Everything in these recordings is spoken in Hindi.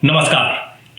नमस्कार।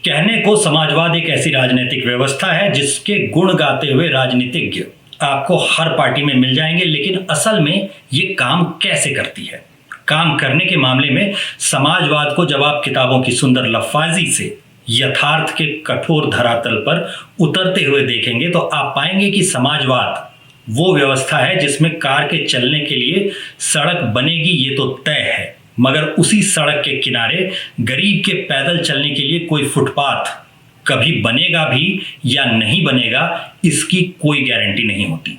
कहने को समाजवाद एक ऐसी राजनीतिक व्यवस्था है जिसके गुण गाते हुए राजनीतिज्ञ आपको हर पार्टी में मिल जाएंगे, लेकिन असल में ये काम कैसे करती है? काम करने के मामले में समाजवाद को जब आप किताबों की सुंदर लफ्फाजी से यथार्थ के कठोर धरातल पर उतरते हुए देखेंगे तो आप पाएंगे कि समाजवाद वो व्यवस्था है जिसमें कार के चलने के लिए सड़क बनेगी, ये तो तय है, मगर उसी सड़क के किनारे गरीब के पैदल चलने के लिए कोई फुटपाथ कभी बनेगा भी या नहीं बनेगा, इसकी कोई गारंटी नहीं होती।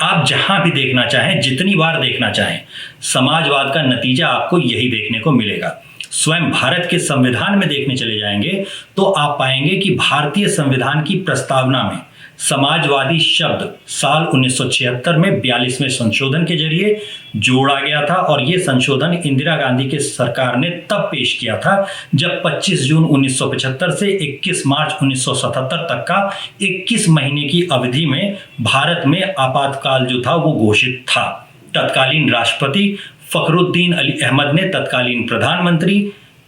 आप जहां भी देखना चाहें, जितनी बार देखना चाहें, समाजवाद का नतीजा आपको यही देखने को मिलेगा। स्वयं भारत के संविधान में देखने चले जाएंगे तो आप पाएंगे कि भारतीय संविधान की प्रस्तावना में समाजवादी शब्द साल 1976 में 42वें संशोधन के जरिए जोड़ा गया था, और यह संशोधन इंदिरा गांधी के सरकार ने तब पेश किया था जब 25 जून 1975 से 21 मार्च 1977 तक का 21 महीने की अवधि में भारत में आपातकाल जो था वो घोषित था। तत्कालीन राष्ट्रपति फखरुद्दीन अली अहमद ने तत्कालीन प्रधानमंत्री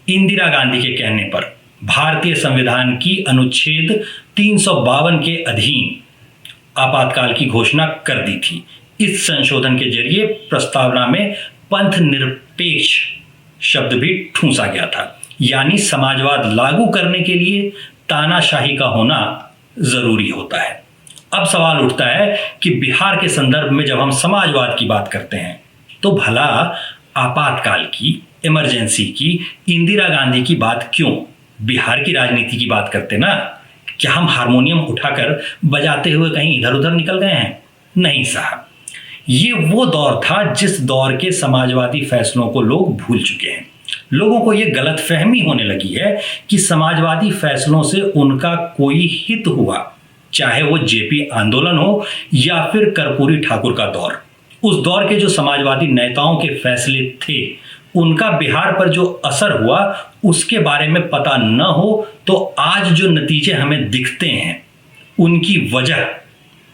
इंदिरा गांधी के कहने पर भारतीय संविधान की अनुच्छेद 352 के अधीन आपातकाल की घोषणा कर दी थी। इस संशोधन के जरिए प्रस्तावना में पंथ निरपेक्ष शब्द भी ठूंसा गया था, यानी समाजवाद लागू करने के लिए तानाशाही का होना जरूरी होता है। अब सवाल उठता है कि बिहार के संदर्भ में जब हम समाजवाद की बात करते हैं तो भला आपातकाल की, इमरजेंसी की, इंदिरा गांधी की बात क्यों बिहार की राजनीति की बात करते ना? क्या हम हारमोनियम उठाकर बजाते हुए कहीं इधर उधर निकल गए हैं? नहीं साहब, ये वो दौर था जिस दौर के समाजवादी फैसलों को लोग भूल चुके हैं। लोगों को ये गलतफहमी होने लगी है कि समाजवादी फैसलों से उनका कोई हित हुआ, चाहे वो जेपी आंदोलन हो या फिर कर्पूरी ठाकुर का दौर। उस दौर के जो समाजवादी नेताओं के फैसले थे, उनका बिहार पर जो असर हुआ उसके बारे में पता न हो तो आज जो नतीजे हमें दिखते हैं उनकी वजह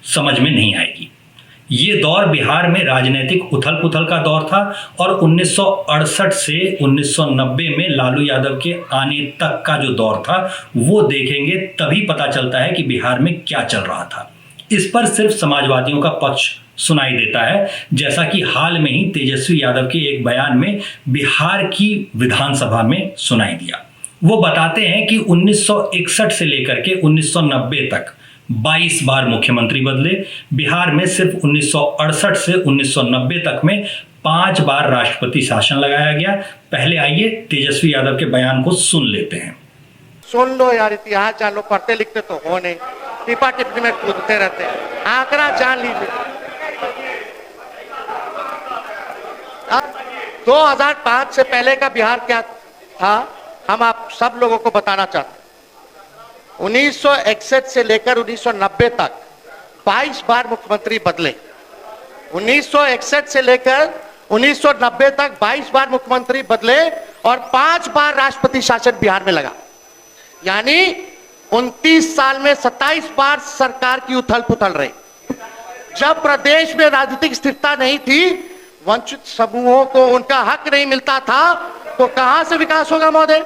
समझ में नहीं आएगी। ये दौर बिहार में राजनीतिक उथल पुथल का दौर था, और 1968 से 1990 में लालू यादव के आने तक का जो दौर था वो देखेंगे तभी पता चलता है कि बिहार में क्या चल रहा था। इस पर सिर्फ समाजवादियों का पक्ष सुनाई देता है, जैसा कि हाल में ही तेजस्वी यादव के एक बयान में बिहार की विधानसभा में सुनाई दिया। वो बताते हैं कि 1961 से लेकर के 1990 तक 22 बार मुख्यमंत्री बदले। बिहार में सिर्फ 1968 से 1990 तक में 5 बार राष्ट्रपति शासन लगाया गया। पहले आइए तेजस्वी यादव के बयान को सुन लेते हैं। सुन लो यार, इतिहास जान लो, पढ़ते लिखते तो हो नहीं, टिपा टिप्पणी में कूदते रहते हैं। आंकड़ा जान लीजिए, 2005 से पहले का बिहार क्या था हम आप सब लोगों को बताना चाहते हैं। 1961 से लेकर 1990 तक 22 बार मुख्यमंत्री बदले। 1961 से लेकर 1990 तक 22 बार मुख्यमंत्री बदले और 5 बार राष्ट्रपति शासन बिहार में लगा, यानी 29 साल में 27 बार सरकार की उथल पुथल रही। जब प्रदेश में राजनीतिक स्थिरता नहीं थी, वंचित समूहों को उनका हक नहीं मिलता था, तो कहां से विकास होगा महोदय?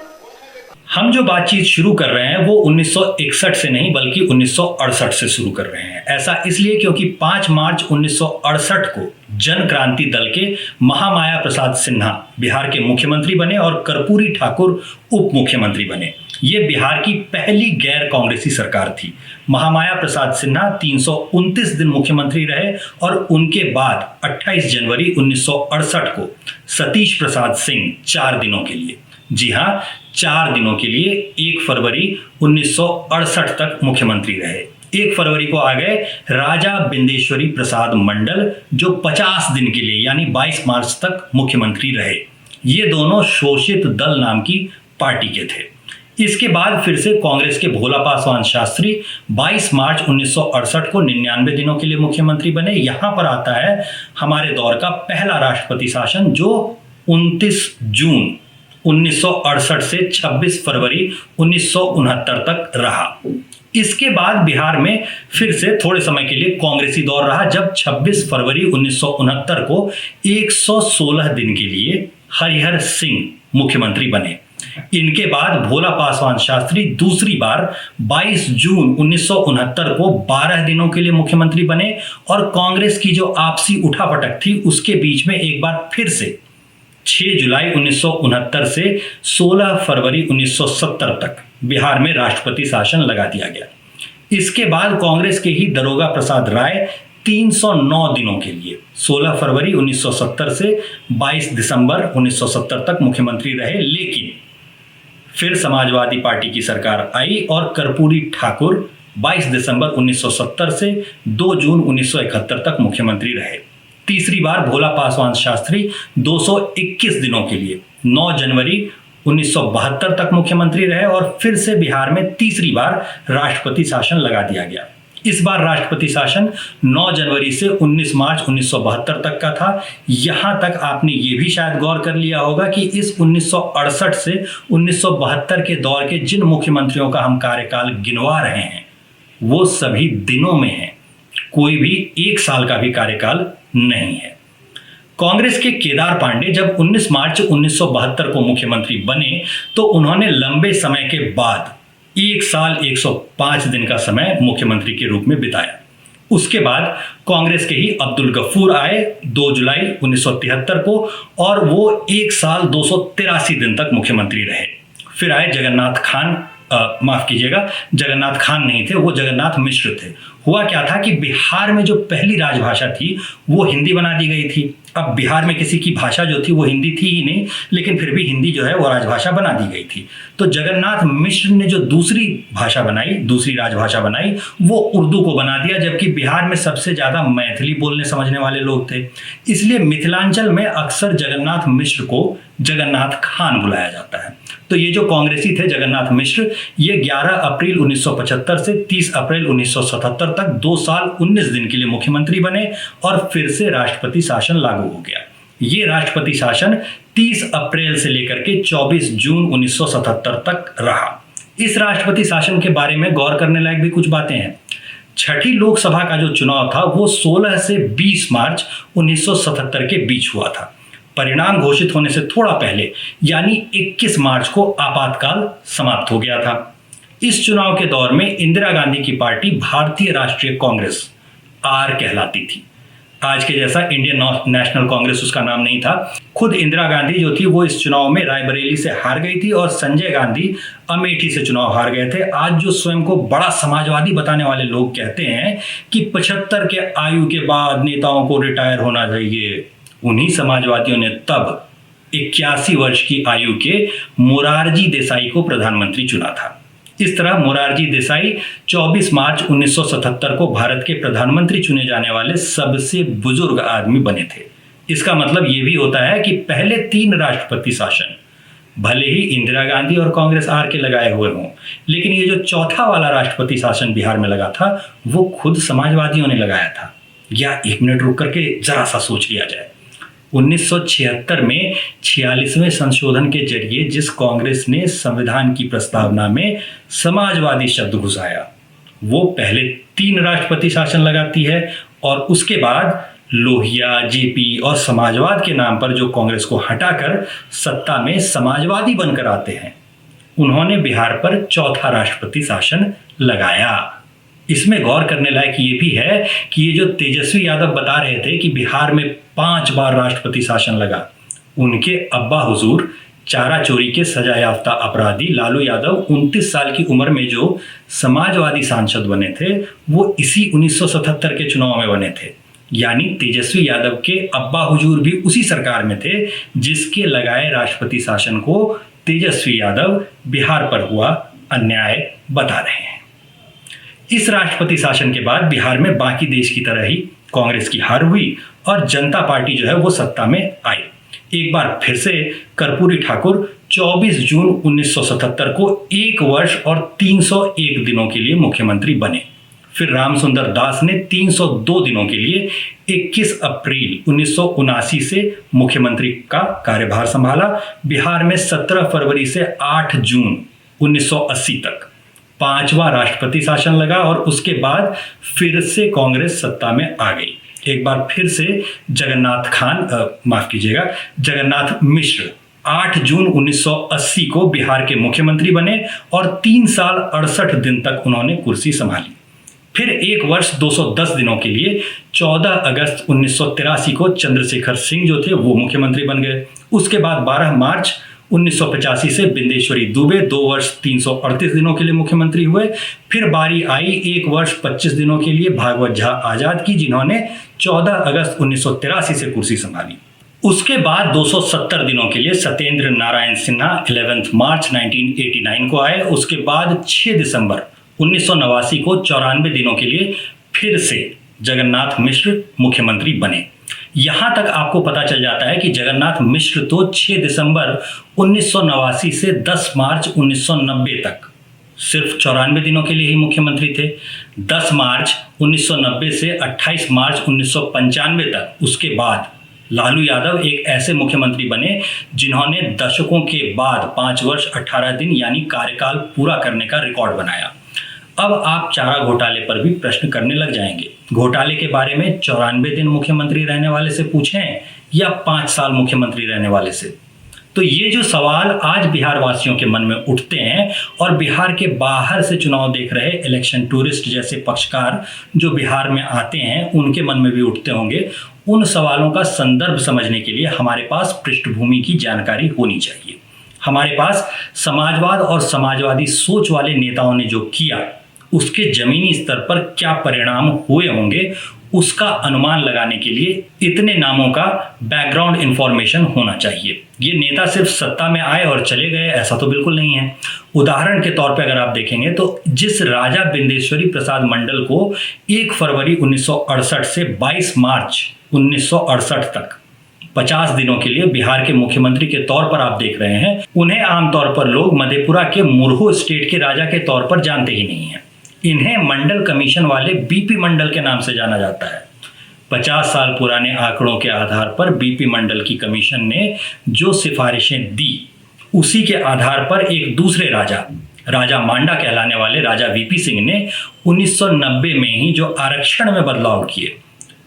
हम जो बातचीत शुरू कर रहे हैं वो 1961 से नहीं बल्कि 1968 से शुरू कर रहे हैं। ऐसा इसलिए क्योंकि 5 मार्च 1968 को जन क्रांति दल के महामाया प्रसाद सिन्हा बिहार के मुख्यमंत्री बने और कर्पूरी ठाकुर उप मुख्यमंत्री बने। ये बिहार की पहली गैर कांग्रेसी सरकार थी। महामाया प्रसाद सिन्हा 329 दिन मुख्यमंत्री रहे और उनके बाद 28 जनवरी 1968 को सतीश प्रसाद सिंह 4 दिनों के लिए, जी हाँ 4 दिनों के लिए 1 फरवरी 1968 तक मुख्यमंत्री रहे। 1 फरवरी को आ गए राजा बिंदेश्वरी प्रसाद मंडल, जो 50 दिन के लिए यानी 22 मार्च तक मुख्यमंत्री रहे। ये दोनों शोषित दल नाम की पार्टी के थे। इसके बाद फिर से कांग्रेस के भोला पासवान शास्त्री 22 मार्च 1968 को 99 दिनों के लिए मुख्यमंत्री बने। यहाँ पर आता है हमारे दौर का पहला राष्ट्रपति शासन, जो 29 जून 1968 से 26 फरवरी 1969 तक रहा। इसके बाद बिहार में फिर से थोड़े समय के लिए कांग्रेसी दौर रहा, जब 26 फरवरी 1969 को 116 दिन के लिए हरिहर सिंह मुख्यमंत्री बने। इनके बाद भोला पासवान शास्त्री दूसरी बार 22 जून 1969 को 12 दिनों के लिए मुख्यमंत्री बने और कांग्रेस की जो आपसी उठापटक थी उसके बीच में एक बार फिर से 6 जुलाई 1969 से 16 फरवरी 1970 तक बिहार में राष्ट्रपति शासन लगा दिया गया। इसके बाद कांग्रेस के ही दरोगा प्रसाद राय 309 दिनों के लिए 16 फरवरी 1970 से 22 दिसंबर 1970 तक मुख्यमंत्री रहे, लेकिन फिर समाजवादी पार्टी की सरकार आई और कर्पूरी ठाकुर 22 दिसंबर 1970 से 2 जून 1971 तक मुख्यमंत्री रहे। तीसरी बार भोला पासवान शास्त्री 221 दिनों के लिए 9 जनवरी 1972 तक मुख्यमंत्री रहे और फिर से बिहार में तीसरी बार राष्ट्रपति शासन लगा दिया गया। इस बार राष्ट्रपति शासन 9 जनवरी से 19 मार्च 1972 तक का था। यहां तक आपने ये भी शायद गौर कर लिया होगा कि इस 1968 से 1972 के दौर के जिन मुख्यमंत्रियों का हम कार्यकाल गिनवा रहे हैं वो सभी दिनों में हैं, कोई भी 1 साल का भी कार्यकाल नहीं है। कांग्रेस के केदार पांडे जब 19 मार्च 1972 को मुख्यमंत्री बने तो उन्होंने लंबे समय के बाद 1 साल 105 दिन का समय मुख्यमंत्री के रूप में बिताया। उसके बाद कांग्रेस के ही अब्दुल गफूर आए 2 जुलाई 1973 को और वो 1 साल 283 दिन तक मुख्यमंत्री रहे। फिर आए जगन्नाथ खान, माफ कीजिएगा, जगन्नाथ खान नहीं थे, वो जगन्नाथ मिश्र थे। हुआ क्या था कि बिहार में जो पहली राजभाषा थी वो हिंदी बना दी गई थी। अब बिहार में किसी की भाषा जो थी वो हिंदी थी ही नहीं, लेकिन फिर भी हिंदी जो है वो राजभाषा बना दी गई थी। तो जगन्नाथ मिश्र ने जो दूसरी भाषा बनाई, दूसरी राजभाषा बनाई, वो उर्दू को बना दिया, जबकि बिहार में सबसे ज़्यादा मैथिली बोलने समझने वाले लोग थे। इसलिए मिथिलांचल में अक्सर जगन्नाथ मिश्र को जगन्नाथ खान बुलाया जाता है। तो ये जो कांग्रेसी थे जगन्नाथ मिश्र, ये 11 अप्रैल 1975 से 30 अप्रैल 1977 तक 2 साल 19 दिन के लिए मुख्यमंत्री बने और फिर से राष्ट्रपति शासन लागू हो गया। ये राष्ट्रपति शासन 30 अप्रैल से लेकर के 24 जून 1977 तक रहा। इस राष्ट्रपति शासन के बारे में गौर करने लायक भी कुछ बातें हैं। छठी लोकसभा का जो चुनाव था वो 16 से 20 मार्च 1977 के बीच हुआ था। परिणाम घोषित होने से थोड़ा पहले यानी 21 मार्च को आपातकाल समाप्त हो गया था। इस चुनाव के दौर में इंदिरा गांधी की पार्टी भारतीय राष्ट्रीय कांग्रेस आर कहलाती थी। आज के जैसा इंडियन नेशनल कांग्रेस उसका नाम नहीं था। खुद इंदिरा गांधी जो थी वो इस चुनाव में रायबरेली से हार गई थी और संजय गांधी अमेठी से चुनाव हार गए थे। आज जो स्वयं को बड़ा समाजवादी बताने वाले लोग कहते हैं कि 75 के आयु के बाद नेताओं को रिटायर होना चाहिए, उन्हीं समाजवादियों ने तब 81 वर्ष की आयु के मोरारजी देसाई को प्रधानमंत्री चुना था। इस तरह मोरारजी देसाई 24 मार्च 1977 को भारत के प्रधानमंत्री चुने जाने वाले सबसे बुजुर्ग आदमी बने थे। इसका मतलब ये भी होता है कि पहले 3 राष्ट्रपति शासन भले ही इंदिरा गांधी और कांग्रेस आर के लगाए हुए हों, लेकिन ये जो चौथा वाला राष्ट्रपति शासन बिहार में लगा था वो खुद समाजवादियों ने लगाया था। या 1 मिनट रुक करके जरा सा सोच लिया जाए। 1976 में 46वें संशोधन के जरिए जिस कांग्रेस ने संविधान की प्रस्तावना में समाजवादी शब्द घुसाया वो पहले 3 राष्ट्रपति शासन लगाती है और उसके बाद लोहिया, जेपी और समाजवाद के नाम पर जो कांग्रेस को हटाकर सत्ता में समाजवादी बनकर आते हैं, उन्होंने बिहार पर चौथा राष्ट्रपति शासन लगाया। इसमें गौर करने लायक ये भी है कि ये जो तेजस्वी यादव बता रहे थे कि बिहार में 5 बार राष्ट्रपति शासन लगा, उनके अब्बा हुजूर चारा चोरी के सजा याफ्ता अपराधी लालू यादव 29 साल की उम्र में जो समाजवादी सांसद बने थे वो इसी 1977 के चुनाव में बने थे। यानी तेजस्वी यादव के अब्बा हुजूर भी उसी सरकार में थे जिसके लगाए राष्ट्रपति शासन को तेजस्वी यादव बिहार पर हुआ अन्याय बता रहे हैं। इस राष्ट्रपति शासन के बाद बिहार में बाकी देश की तरह ही कांग्रेस की हार हुई और जनता पार्टी जो है वो सत्ता में आई। एक बार फिर से कर्पूरी ठाकुर 24 जून 1977 को 1 वर्ष और 301 दिनों के लिए मुख्यमंत्री बने। फिर रामसुंदर दास ने 302 दिनों के लिए 21 अप्रैल 1979 से मुख्यमंत्री का कार्यभार संभाला। बिहार में 17 फरवरी से 8 जून 1980 तक 5वां राष्ट्रपति शासन लगा और उसके बाद फिर से कांग्रेस सत्ता में आ गई। एक बार फिर से जगन्नाथ मिश्र 8 जून 1980 को बिहार के मुख्यमंत्री बने और 3 साल 68 दिन तक उन्होंने कुर्सी संभाली। फिर 1 वर्ष 210 दिनों के लिए 14 अगस्त 1983 को चंद्रशेखर सिंह जो थे वो मुख्यमंत्री बन गए। उसके बाद 12 मार्च 1985 से बिंदेश्वरी दुबे 2 वर्ष 338 दिनों के लिए मुख्यमंत्री हुए। फिर बारी आई 1 वर्ष 25 दिनों के लिए भागवत झा आजाद की, जिन्होंने 14 अगस्त 1983 से कुर्सी संभाली। उसके बाद 270 दिनों के लिए सत्येंद्र नारायण सिन्हा 11 मार्च 1989 को आए। उसके बाद 6 दिसंबर 1989 को 94 दिनों के लिए फिर से जगन्नाथ मिश्र मुख्यमंत्री बने। यहां तक आपको पता चल जाता है कि जगन्नाथ मिश्र तो 6 दिसंबर 1989 से 10 मार्च 1990 तक सिर्फ 94 दिनों के लिए ही मुख्यमंत्री थे। 10 मार्च 1990 से 28 मार्च 1995 तक उसके बाद लालू यादव एक ऐसे मुख्यमंत्री बने जिन्होंने दशकों के बाद 5 वर्ष 18 दिन यानी कार्यकाल पूरा करने का रिकॉर्ड बनाया। अब आप चारा घोटाले पर भी प्रश्न करने लग जाएंगे। घोटाले के बारे में 94 दिन मुख्यमंत्री रहने वाले से पूछें या 5 साल मुख्यमंत्री रहने वाले से। तो ये जो सवाल आज बिहार वासियों के मन में उठते हैं और बिहार के बाहर से चुनाव देख रहे इलेक्शन टूरिस्ट जैसे पक्षकार जो बिहार में आते हैं उनके मन में भी उठते होंगे, उन सवालों का संदर्भ समझने के लिए हमारे पास पृष्ठभूमि की जानकारी होनी चाहिए। हमारे पास समाजवाद और समाजवादी सोच वाले नेताओं ने जो किया उसके जमीनी स्तर पर क्या परिणाम हुए होंगे उसका अनुमान लगाने के लिए इतने नामों का बैकग्राउंड इंफॉर्मेशन होना चाहिए। ये नेता सिर्फ सत्ता में आए और चले गए ऐसा तो बिल्कुल नहीं है। उदाहरण के तौर पे अगर आप देखेंगे तो जिस राजा बिंदेश्वरी प्रसाद मंडल को 1 फरवरी 1968 से 22 मार्च 1968 तक 50 दिनों के लिए बिहार के मुख्यमंत्री के तौर पर आप देख रहे हैं, उन्हें आमतौर पर लोग मधेपुरा के मुरहू स्टेट के राजा के तौर पर जानते ही नहीं है। इन्हें मंडल कमीशन वाले बीपी मंडल के नाम से जाना जाता है। 50 साल पुराने आंकड़ों के आधार पर बीपी मंडल की कमीशन ने जो सिफारिशें दी उसी के आधार पर एक दूसरे राजा मांडा कहलाने वाले राजा वीपी सिंह ने 1990 में ही जो आरक्षण में बदलाव किए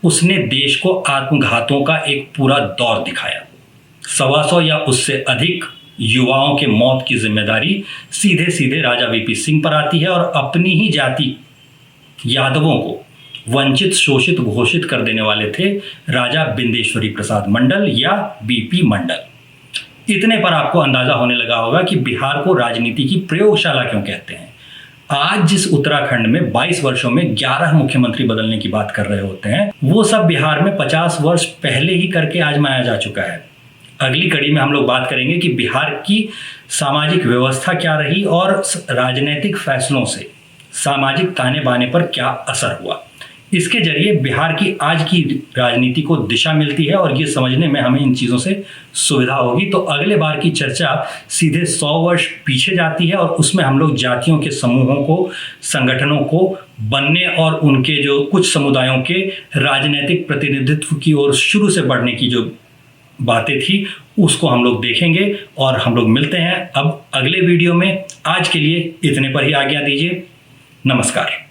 उसने देश को आत्मघातों का एक पूरा दौर दिखाया। 125 या उससे अधिक युवाओं के मौत की जिम्मेदारी सीधे सीधे राजा वीपी सिंह पर आती है और अपनी ही जाति यादवों को वंचित शोषित घोषित कर देने वाले थे राजा बिंदेश्वरी प्रसाद मंडल या बीपी मंडल। इतने पर आपको अंदाजा होने लगा होगा कि बिहार को राजनीति की प्रयोगशाला क्यों कहते हैं। आज जिस उत्तराखंड में 22 वर्षों में 11 मुख्यमंत्री बदलने की बात कर रहे होते हैं वो सब बिहार में 50 वर्ष पहले ही करके आजमाया जा चुका है। अगली कड़ी में हम लोग बात करेंगे कि बिहार की सामाजिक व्यवस्था क्या रही और राजनीतिक फैसलों से सामाजिक ताने बाने पर क्या असर हुआ। इसके जरिए बिहार की आज की राजनीति को दिशा मिलती है और ये समझने में हमें इन चीज़ों से सुविधा होगी। तो अगले बार की चर्चा सीधे 100 वर्ष पीछे जाती है और उसमें हम लोग जातियों के समूहों को, संगठनों को बनने और उनके जो कुछ समुदायों के राजनीतिक प्रतिनिधित्व की ओर शुरू से बढ़ने की जो बातें थी उसको हम लोग देखेंगे और हम लोग मिलते हैं अब अगले वीडियो में। आज के लिए इतने पर ही आज्ञा दीजिए। नमस्कार।